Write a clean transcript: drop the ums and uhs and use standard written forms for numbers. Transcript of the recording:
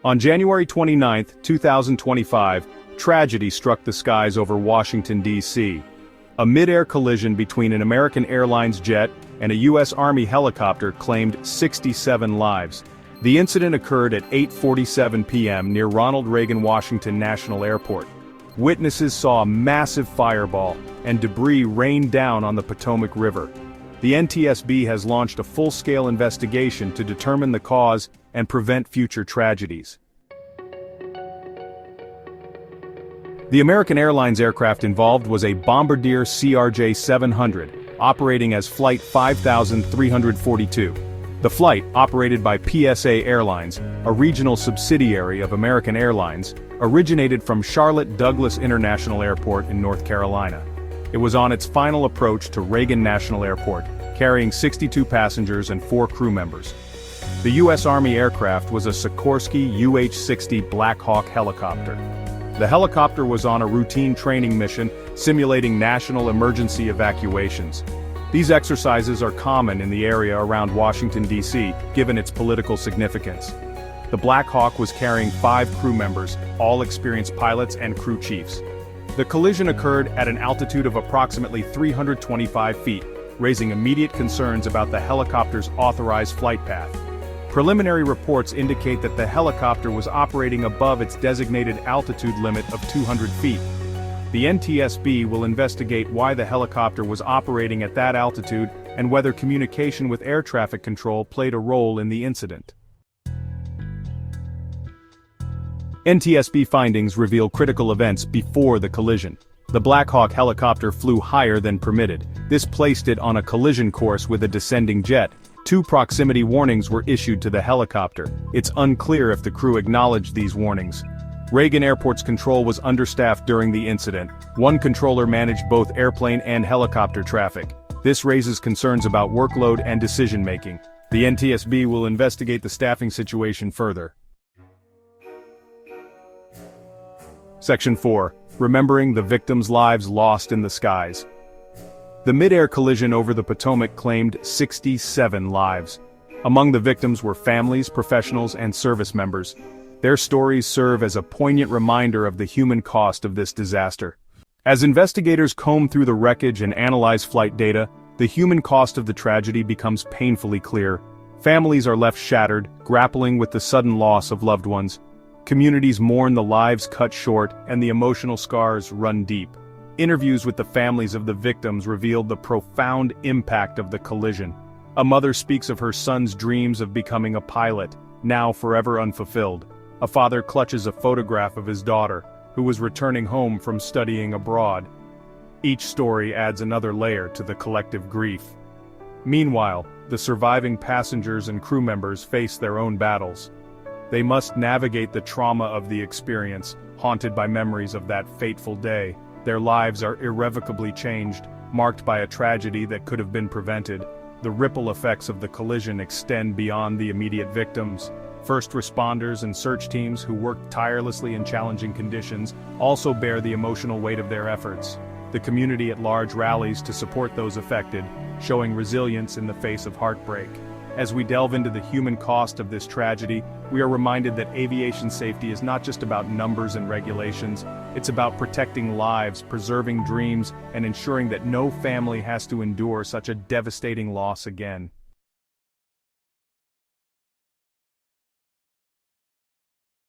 On January 29, 2025, tragedy struck the skies over Washington, D.C. A mid-air collision between an American Airlines jet and a U.S. Army helicopter claimed 67 lives. The incident occurred at 8:47 p.m. near Ronald Reagan Washington National Airport. Witnesses saw a massive fireball and debris rain down on the Potomac River. The NTSB has launched a full-scale investigation to determine the cause and prevent future tragedies. The American Airlines aircraft involved was a Bombardier CRJ700, operating as Flight 5342. The flight, operated by PSA Airlines, a regional subsidiary of American Airlines, originated from Charlotte Douglas International Airport in North Carolina. It was on its final approach to Reagan National Airport, carrying 62 passengers and 4 crew members. The U.S. Army aircraft was a Sikorsky UH-60 Black Hawk helicopter. The helicopter was on a routine training mission, simulating national emergency evacuations. These exercises are common in the area around Washington, D.C., given its political significance. The Black Hawk was carrying 5 crew members, all experienced pilots and crew chiefs. The collision occurred at an altitude of approximately 325 feet, raising immediate concerns about the helicopter's authorized flight path. Preliminary reports indicate that the helicopter was operating above its designated altitude limit of 200 feet. The NTSB will investigate why the helicopter was operating at that altitude and whether communication with air traffic control played a role in the incident. NTSB findings reveal critical events before the collision. The Black Hawk helicopter flew higher than permitted. This placed it on a collision course with a descending jet. 2 proximity warnings were issued to the helicopter. It's unclear if the crew acknowledged these warnings. Reagan Airport's control was understaffed during the incident. One controller managed both airplane and helicopter traffic. This raises concerns about workload and decision-making. The NTSB will investigate the staffing situation further. Section 4. Remembering the victims' lives lost in the skies. The mid-air collision over the Potomac claimed 67 lives. Among the victims were families, professionals, and service members. Their stories serve as a poignant reminder of the human cost of this disaster. As investigators comb through the wreckage and analyze flight data, the human cost of the tragedy becomes painfully clear. Families are left shattered, grappling with the sudden loss of loved ones. Communities mourn the lives cut short, and the emotional scars run deep. Interviews with the families of the victims revealed the profound impact of the collision. A mother speaks of her son's dreams of becoming a pilot, now forever unfulfilled. A father clutches a photograph of his daughter, who was returning home from studying abroad. Each story adds another layer to the collective grief. Meanwhile, the surviving passengers and crew members face their own battles. They must navigate the trauma of the experience, haunted by memories of that fateful day. Their lives are irrevocably changed, marked by a tragedy that could have been prevented. The ripple effects of the collision extend beyond the immediate victims. First responders and search teams who worked tirelessly in challenging conditions also bear the emotional weight of their efforts. The community at large rallies to support those affected, showing resilience in the face of heartbreak. As we delve into the human cost of this tragedy, we are reminded that aviation safety is not just about numbers and regulations, it's about protecting lives, preserving dreams, and ensuring that no family has to endure such a devastating loss again.